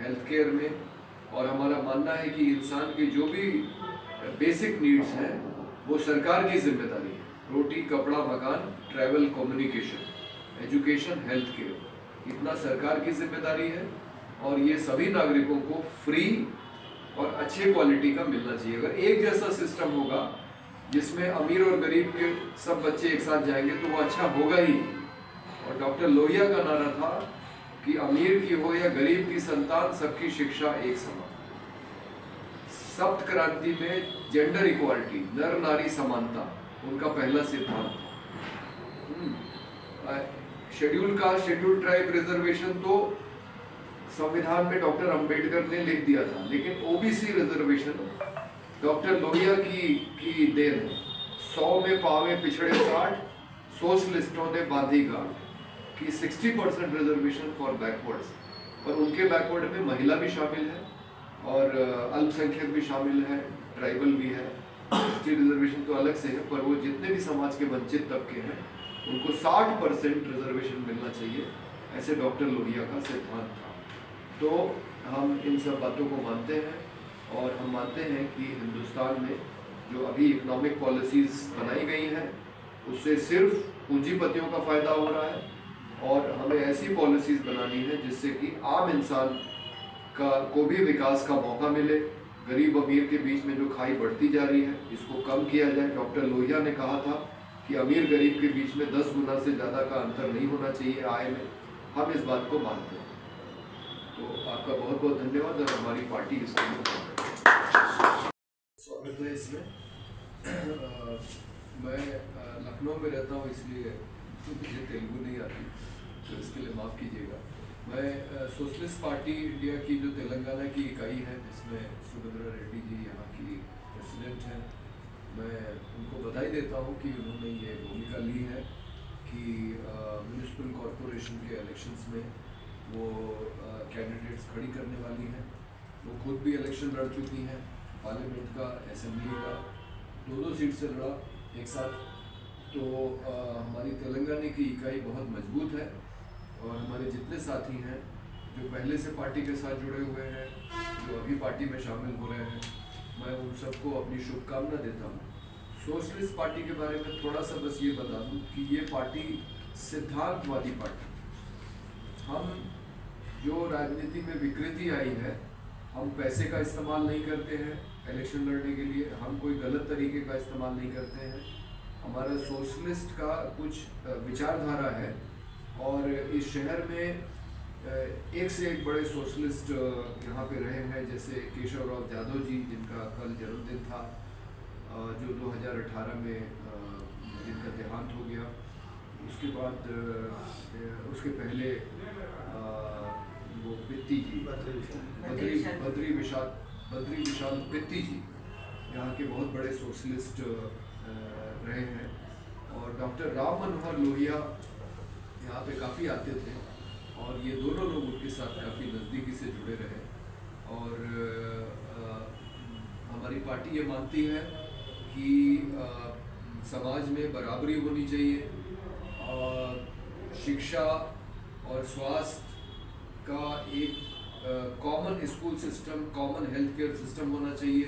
Health care में, और हमारा मानना है कि इंसान की जो भी बेसिक नीड्स हैं वो सरकार की जिम्मेदारी है। रोटी, कपड़ा, मकान, travel, communication, education, health care, इतना सरकार की जिम्मेदारी है और ये सभी नागरिकों को फ्री और अच्छे क्वालिटी का मिलना चाहिए। अगर एक जैसा सिस्टम होगा जिसमें अमीर और गरीब के सब बच्चे एक साथ जाएंगे तो वो अच्छा होगा ही। और डॉक्टर लोहिया का नारा था कि अमीर की हो या गरीब की संतान, सबकी शिक्षा एक समान। सप्त क्रांति में जेंडर इक्वालिटी, नर नारी समानता उनका पहला सिद्धांत था। Schedule caste, schedule tribe reservation तो संविधान में डॉक्टर अंबेडकर ने लिख दिया था, लेकिन ओबीसी रिजर्वेशन डॉक्टर लोहिया की देन है। 100 में पावे पिछड़े 60, सोशलिस्टों ने बांधी गांठ कि 60% रिजर्वेशन फॉर बैकवर्ड्स, और उनके बैकवर्ड में महिला भी शामिल है और अल्पसंख्यक भी शामिल है, ट्राइबल भी है। एसटी रिजर्वेशन तो अलग से है, पर वो जितने भी समाज के वंचित तबके हैं उनको 60% रिजर्वेशन मिलना चाहिए, ऐसे डॉक्टर लोहिया का सिद्धांत था। तो हम इन सब बातों को मानते हैं और हम मानते हैं कि हिंदुस्तान में जो अभी इकोनॉमिक पॉलिसीज़ बनाई गई हैं उससे सिर्फ पूंजीपतियों का फ़ायदा हो रहा है, और हमें ऐसी पॉलिसीज़ बनानी है जिससे कि आम इंसान को भी विकास का मौका मिले। गरीब अमीर के बीच में जो खाई बढ़ती जा रही है इसको कम किया जाए। डॉक्टर लोहिया ने कहा था कि अमीर गरीब के बीच में 10 गुना से ज़्यादा का अंतर नहीं होना चाहिए आय में। हम इस बात को मानते हैं। तो आपका बहुत बहुत धन्यवाद और हमारी पार्टी इसमें स्वागत है। इसमें मैं लखनऊ में रहता हूँ, इसलिए मुझे तेलुगु नहीं आती, तो इसके लिए माफ़ कीजिएगा। मैं सोशलिस्ट पार्टी इंडिया की जो तेलंगाना की इकाई है जिसमें सुभद्रा रेड्डी जी यहाँ की प्रेसिडेंट हैं, मैं उनको बधाई देता हूँ कि उन्होंने ये भूमिका ली है कि म्यूनिसिपल कॉरपोरेशन के इलेक्शंस में वो कैंडिडेट्स खड़ी करने वाली हैं। वो खुद भी इलेक्शन लड़ चुकी हैं, पार्लियामेंट का, असेंबली का, 2 सीट से लड़ा एक साथ। तो हमारी तेलंगाना की इकाई बहुत मजबूत है और हमारे जितने साथी हैं जो पहले से पार्टी के साथ जुड़े हुए हैं, जो अभी पार्टी में शामिल हो रहे हैं, मैं उन सबको अपनी शुभकामना देता हूँ। सोशलिस्ट पार्टी के बारे में थोड़ा सा बस ये बता दूँ कि ये पार्टी सिद्धांतवादी पार्टी। हम जो राजनीति में विकृति आई है, हम पैसे का इस्तेमाल नहीं करते हैं इलेक्शन लड़ने के लिए, हम कोई गलत तरीके का इस्तेमाल नहीं करते हैं। हमारा सोशलिस्ट का कुछ विचारधारा है और इस शहर में एक से एक बड़े सोशलिस्ट यहाँ पे रहे हैं, जैसे केशवराव जाधव जी जिनका कल जन्मदिन था, जो 2018 में जिनका देहांत हो गया। उसके बाद उसके पहले वो पित्ती जी, बद्री विशाल पित्ती जी यहाँ के बहुत बड़े सोशलिस्ट रहे हैं। और डॉक्टर राम मनोहर लोहिया यहाँ पे काफ़ी आते थे और ये दोनों लोग उनके साथ काफ़ी नज़दीकी से जुड़े रहे। और हमारी पार्टी ये मानती है कि समाज में बराबरी होनी चाहिए और शिक्षा और स्वास्थ्य का एक common school system, common health care system होना चाहिए।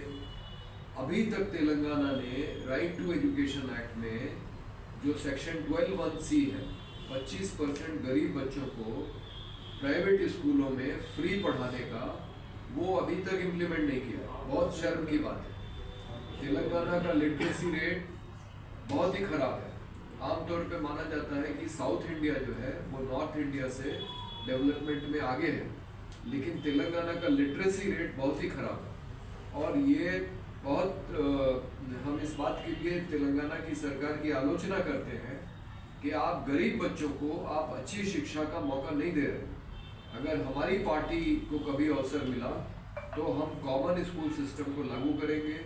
अभी तक तेलंगाना ने राइट टू एजुकेशन एक्ट में जो सेक्शन 12(1)(c) है, 25% गरीब बच्चों को प्राइवेट स्कूलों में फ्री पढ़ाने का, वो अभी तक इम्प्लीमेंट नहीं किया। बहुत शर्म की बात है। तेलंगाना का लिटरेसी रेट बहुत ही ख़राब है। आमतौर पे माना जाता है कि साउथ इंडिया जो है वो नॉर्थ इंडिया से डेवलपमेंट में आगे है, लेकिन तेलंगाना का लिटरेसी रेट बहुत ही ख़राब है। और ये बहुत हम इस बात के लिए तेलंगाना की सरकार की आलोचना करते हैं कि आप गरीब बच्चों को आप अच्छी शिक्षा का मौका नहीं दे रहे। अगर हमारी पार्टी को कभी अवसर मिला तो हम कॉमन स्कूल सिस्टम को लागू करेंगे